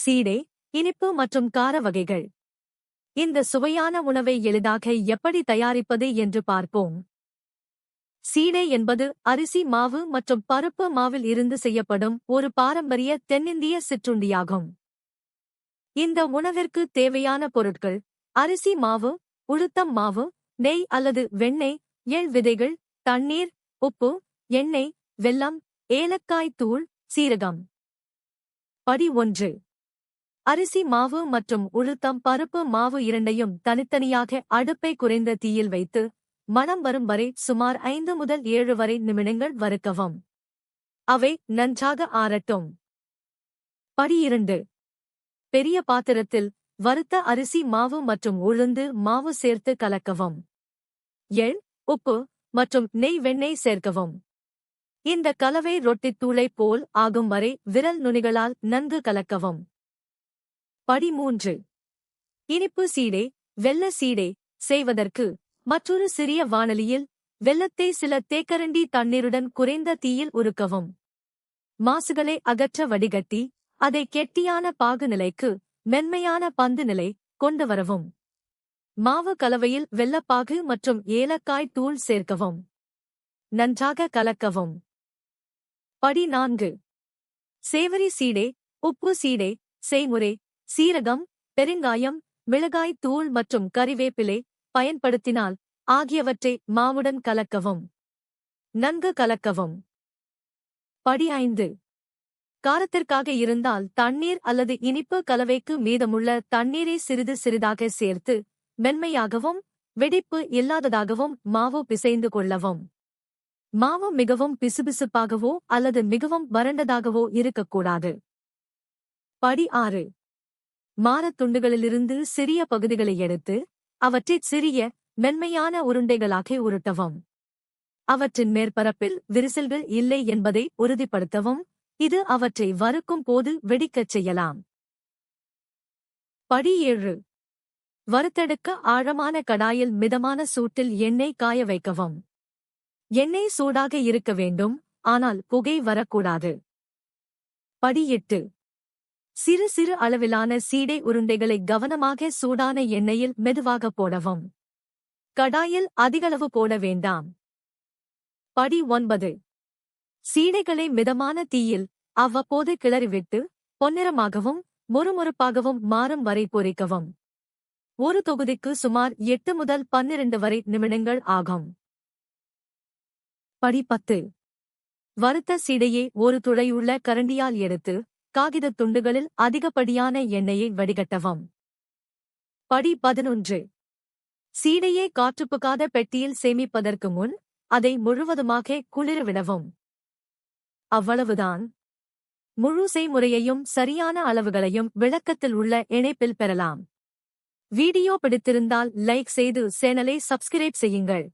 சீடை, இனிப்பு மற்றும் கார வகைகள். இந்த சுவையான உணவை எளிதாக எப்படி தயாரிப்பது என்று பார்ப்போம். சீடை என்பது அரிசி மாவு மற்றும் பருப்பு மாவில் இருந்து செய்யப்படும் ஒரு பாரம்பரிய தென்னிந்திய சிற்றுண்டியாகும். இந்த உணவிற்கு தேவையான பொருட்கள்: அரிசி மாவு, உளுத்தம் மாவு, நெய் அல்லது வெண்ணெய், எள் விதைகள், தண்ணீர், உப்பு, எண்ணெய், வெல்லம், ஏலக்காய் தூள், சீரகம். படி 1. அரிசி மாவு மற்றும் உளுத்தம் பருப்பு மாவு இரண்டையும் தனித்தனியாக அடுப்பை குறைந்த தீயில் வைத்து மணம் வரும் வரை சுமார் 5 முதல் 7 வரை நிமிடங்கள் வறுக்கவும். அவை நன்றாக ஆறட்டும். படி 2. பெரிய பாத்திரத்தில் வறுத்த அரிசி மாவு மற்றும் உளுந்து மாவு சேர்த்து கலக்கவும். எள், உப்பு மற்றும் நெய் வெண்ணெய் சேர்க்கவும். இந்த கலவை ரொட்டித் தூளை போல் ஆகும் வரை விரல் நுனிகளால் நன்கு கலக்கவும். படி 3. இனிப்பு சீடை, வெல்ல சீடை செய்வதற்கு மற்றொரு சிறிய வாணலியில் வெல்லத்தை சில தேக்கரண்டி தண்ணீருடன் குறைந்த தீயில் உருக்கவும். மாசுகளை அகற்ற வடிகட்டி அதை கெட்டியான பாகு நிலைக்கு, மென்மையான பந்து நிலை கொண்டு வரவும். மாவு கலவையில் வெல்லப்பாகு மற்றும் ஏலக்காய் தூள் சேர்க்கவும். நன்றாக கலக்கவும். படி 4. சேவரி சீடை, உப்பு சீடை செய்முறை: சீரகம், பெருங்காயம், மிளகாய் தூள் மற்றும் கறிவேப்பிலை பயன்படுத்தினால் ஆகியவற்றை மாவுடன் கலக்கவும். நன்கு கலக்கவும். படி 5. காரத்திற்காக இருந்தால் தண்ணீர் அல்லது இனிப்பு கலவைக்கு மீதமுள்ள தண்ணீரை சிறிது சிறிதாக சேர்த்து மென்மையாகவும் வெடிப்பு இல்லாததாகவும் மாவு பிசைந்து கொள்ளவும். மாவு மிகவும் பிசுபிசுப்பாகவோ அல்லது மிகவும் வறண்டதாகவோ இருக்கக்கூடாது. படி 6. மாரத் துண்டுகளிலிருந்து சிறிய பகுதிகளை எடுத்து அவற்றைச் சிறிய, மென்மையான உருண்டைகளாக உருட்டவும். அவற்றின் மேற்பரப்பில் விரிசல்கள் இல்லை என்பதை உறுதிப்படுத்தவும். இது அவற்றை வறுக்கும் போது வெடிக்கச் செய்யலாம். படி 7. வறுத்தெடுக்க ஆழமான கடாயில் மிதமான சூட்டில் எண்ணெய் காய வைக்கவும். எண்ணெய் சூடாக இருக்க வேண்டும், ஆனால் புகை வரக்கூடாது. படி 8. சிறு சிறு அளவிலான சீடை உருண்டைகளை கவனமாக சூடான எண்ணெயில் மெதுவாக போடவும். கடாயில் அதிகளவு போட வேண்டாம். படி 9. சீடைகளை மிதமான தீயில் அவ்வப்போது கிளறிவிட்டு பொன்னிறமாகவும் மொறுமொறுப்பாகவும் மாறும் வரை பொரிக்கவும். ஒரு தொகுதிக்கு சுமார் 8 முதல் 12 வரை நிமிடங்கள் ஆகும். படி 10. வறுத்த சீடையை ஒரு துளையுள்ள கரண்டியால் எடுத்து காகிதத் துண்டுகளில் அதிகப்படியான எண்ணெயை வடிகட்டவும். படி 11. சீடையை காற்றுப்புகாத பெட்டியில் சேமிப்பதற்கு முன் அதை முழுவதுமாக குளிரவிடவும். அவ்வளவுதான். முழு செய்முறையையும் சரியான அளவுகளையும் விளக்கத்தில் உள்ள இணைப்பில் பெறலாம். வீடியோ பிடித்திருந்தால் லைக் செய்து சேனலை சப்ஸ்கிரைப் செய்யுங்கள்.